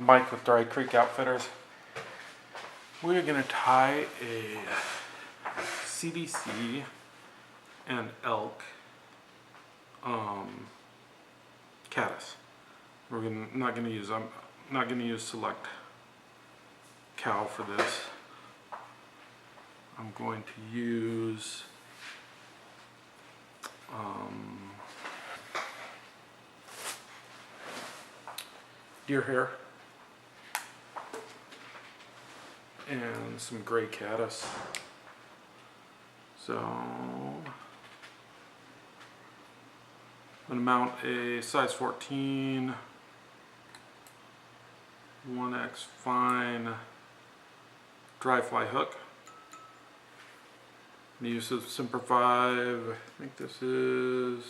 Mike with Dry Creek Outfitters. We're going to tie a CDC and elk caddis. I'm not going to use select cow for this. I'm going to use deer hair and some gray caddis. So I'm going to mount a size 14 1X fine dry fly hook. I'm going to use the Semper 5, I think this is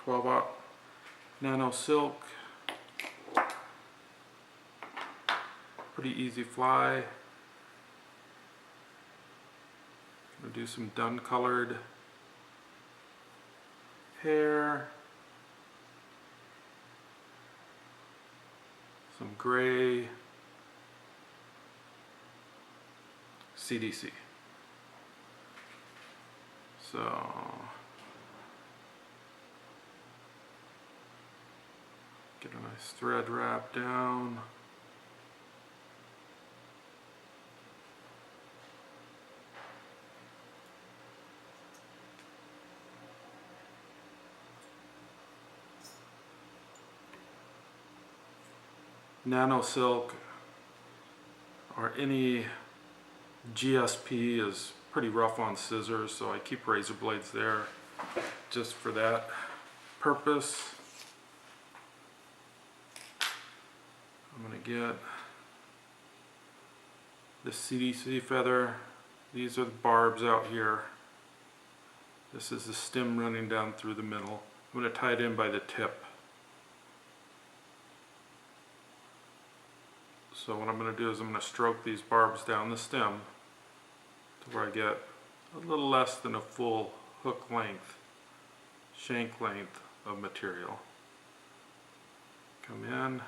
12/0 nano silk. Pretty easy fly. I'm going to do some dun colored hair, some gray CDC. So get a nice thread wrap down. Nano silk or any GSP is pretty rough on scissors, so I keep razor blades there just for that purpose. I'm going to get the CDC feather. These are the barbs out here. This is the stem running down through the middle. I'm going to tie it in by the tip. So what I'm going to do is I'm going to stroke these barbs down the stem to where I get a little less than a full hook length, shank length of material. Come in,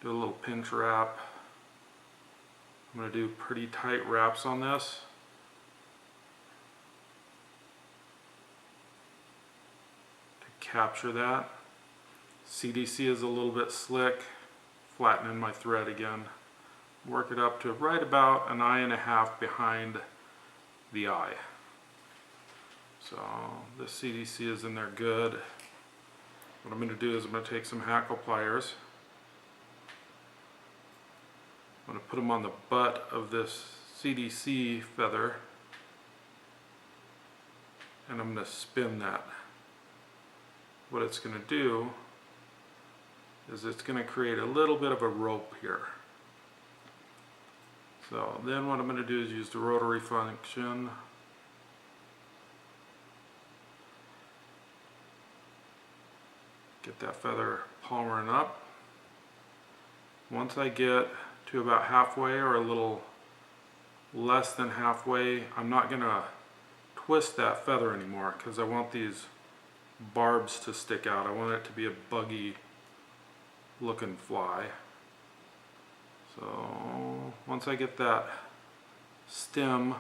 do a little pinch wrap. I'm going to do pretty tight wraps on this. To capture that. CDC is a little bit slick. Flattening my thread again. Work it up to right about 1.5 inches behind the eye. So the CDC is in there good. What I'm going to do is I'm going to take some hackle pliers. I'm going to put them on the butt of this CDC feather and I'm going to spin that. What it's going to do is it's going to create a little bit of a rope here. So then what I'm going to do is use the rotary function. Get that feather palmering up. Once I get to about halfway or a little less than halfway, I'm not going to twist that feather anymore because I want these barbs to stick out. I want it to be a buggy looking fly. So once I get that stem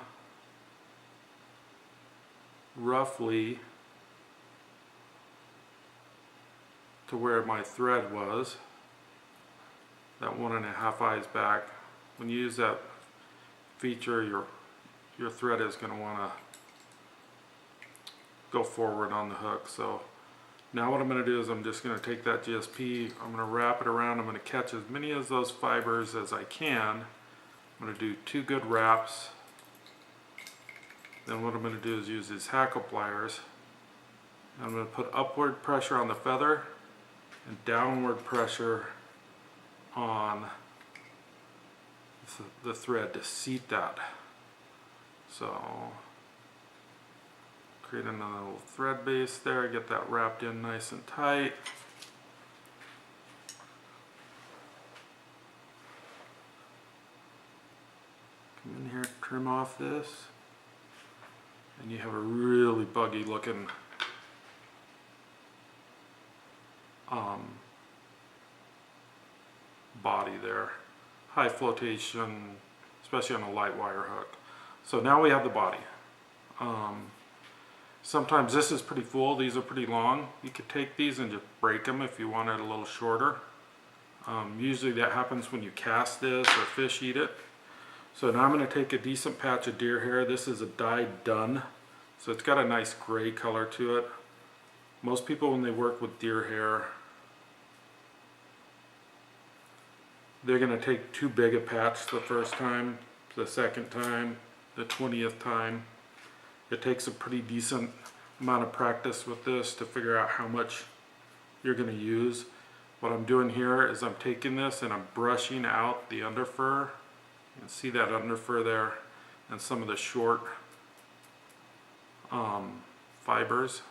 roughly to where my thread was, that 1.5 eyes back, when you use that feature, your thread is going to want to go forward on the hook. So now what I'm going to do is I'm just going to take that GSP, I'm going to wrap it around, I'm going to catch as many of those fibers as I can. I'm going to do 2 good wraps. Then what I'm going to do is use these hackle pliers. I'm going to put upward pressure on the feather and downward pressure on the thread to seat that. So create another little thread base there, get that wrapped in nice and tight. Come in here, trim off this, and you have a really buggy looking body there. high flotation, especially on a light wire hook. So now we have the body. Sometimes this is pretty full, these are pretty long. You could take these and just break them if you want it a little shorter. Usually that happens when you cast this or fish eat it. So now I'm going to take a decent patch of deer hair. This is a dyed dun, so it's got a nice gray color to it. Most people, when they work with deer hair, they're going to take too big a patch the first time, the second time, the 20th time. It takes a pretty decent amount of practice with this to figure out how much you're going to use. What I'm doing here is I'm taking this and I'm brushing out the underfur. You can see that underfur there and some of the short fibers.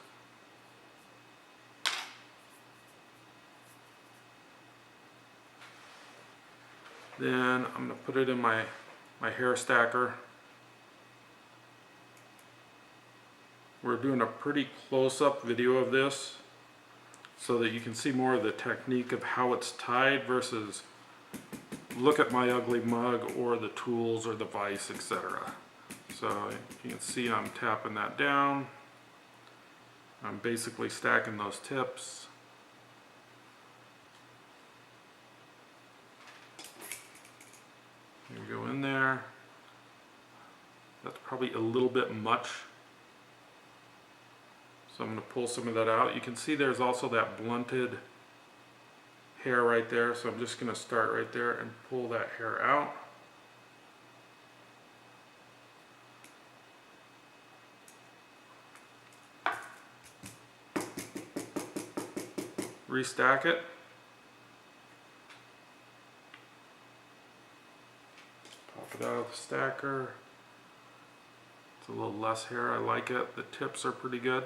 Then I'm going to put it in my hair stacker. We're doing a pretty close-up video of this so that you can see more of the technique of how it's tied versus look at my ugly mug or the tools or the vise, etc. So you can see I'm tapping that down. I'm basically stacking those tips. You go in there. That's probably a little bit much. So I'm going to pull some of that out. You can see there's also that blunted hair right there. So I'm just going to start right there and pull that hair out. Restack it. Pop it out of the stacker. It's a little less hair. I like it. The tips are pretty good.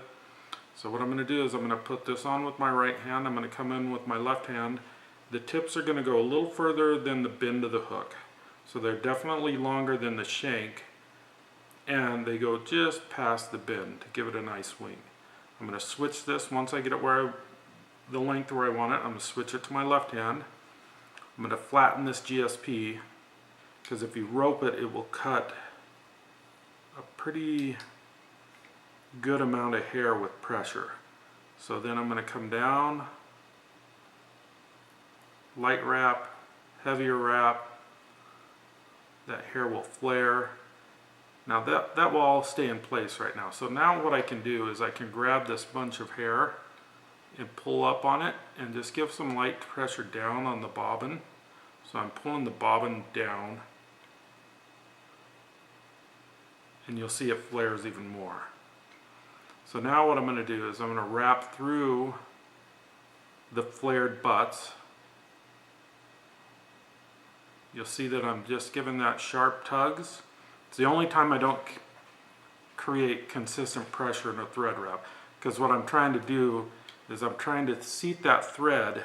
So what I'm going to do is I'm going to put this on with my right hand. I'm going to come in with my left hand. The tips are going to go a little further than the bend of the hook. So they're definitely longer than the shank. And they go just past the bend to give it a nice wing. I'm going to switch this once I get it the length where I want it. I'm going to switch it to my left hand. I'm going to flatten this GSP because if you rope it, it will cut a pretty good amount of hair with pressure. So then I'm going to come down, light wrap, heavier wrap. That hair will flare. Now that will all stay in place right now. So now what I can do is I can grab this bunch of hair and pull up on it and just give some light pressure down on the bobbin. So I'm pulling the bobbin down and you'll see it flares even more. So now what I'm going to do is I'm going to wrap through the flared butts. You'll see that I'm just giving that sharp tugs. It's the only time I don't create consistent pressure in a thread wrap, because what I'm trying to do is I'm trying to seat that thread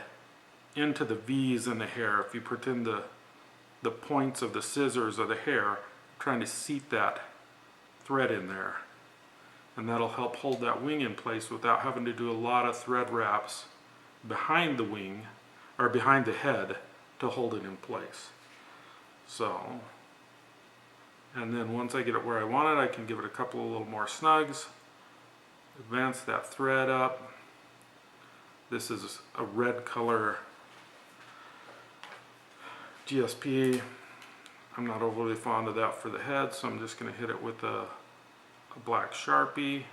into the V's in the hair. If you pretend the points of the scissors or the hair, I'm trying to seat that thread in there. And that'll help hold that wing in place without having to do a lot of thread wraps behind the wing or behind the head to hold it in place. So, and then once I get it where I want it, I can give it a couple of little more snugs, advance that thread up. This is a red color GSP. I'm not overly fond of that for the head, so I'm just going to hit it with a black Sharpie.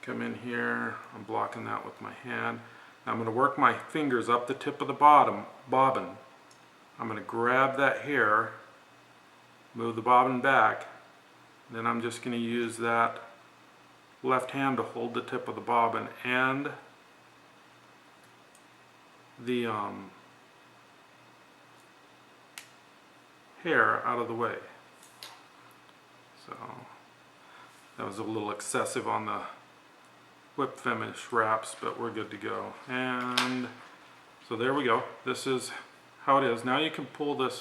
Come in here, I'm blocking that with my hand. Now I'm going to work my fingers up the tip of the bobbin. I'm going to grab that hair, move the bobbin back, then I'm just going to use that left hand to hold the tip of the bobbin and the hair out of the way. So that was a little excessive on the whip finish wraps, but we're good to go. And so there we go. This is how it is. Now you can pull the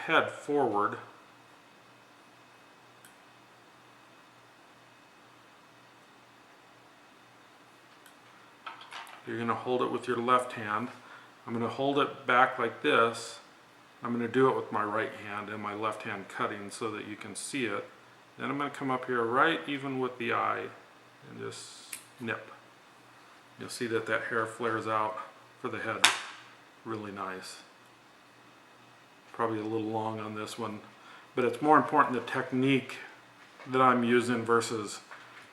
head forward. You're going to hold it with your left hand. I'm going to hold it back like this. I'm going to do it with my right hand and my left hand cutting so that you can see it. Then I'm going to come up here right even with the eye and just snip. You'll see that that hair flares out for the head really nice. Probably a little long on this one, but it's more important the technique that I'm using versus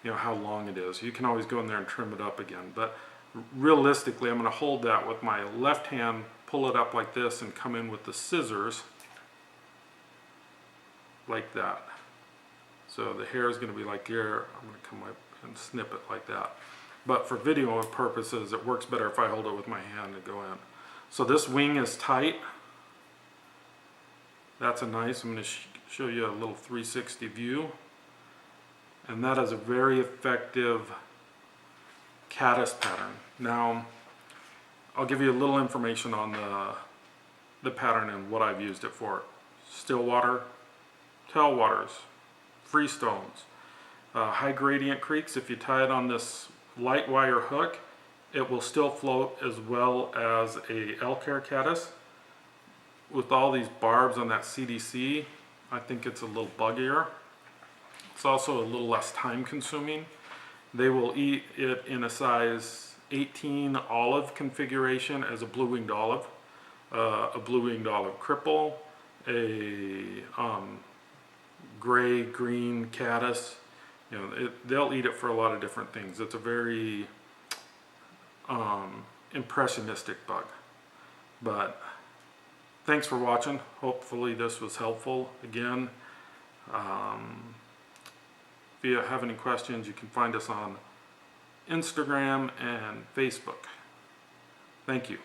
how long it is. You can always go in there and trim it up again, but realistically I'm going to hold that with my left hand, pull it up like this, and come in with the scissors like that. So the hair is going to be like here. I'm going to come up and snip it like that. But for video purposes, it works better if I hold it with my hand and go in. So this wing is tight. That's a nice, I'm going to show you a little 360 view. And that is a very effective caddis pattern. Now, I'll give you a little information on the pattern and what I've used it for. Still water, tailwaters, free stones, high gradient creeks. If you tie it on this light wire hook, it will still float, as well as a elk hair caddis. With all these barbs on that CDC, I think it's a little buggier. It's also a little less time consuming. They will eat it in a size 18 olive configuration as a blue-winged olive, a blue-winged olive cripple, a gray-green caddis. They'll eat it for a lot of different things. It's a very impressionistic bug. But thanks for watching. Hopefully this was helpful. Again, if you have any questions, you can find us on Instagram and Facebook. Thank you.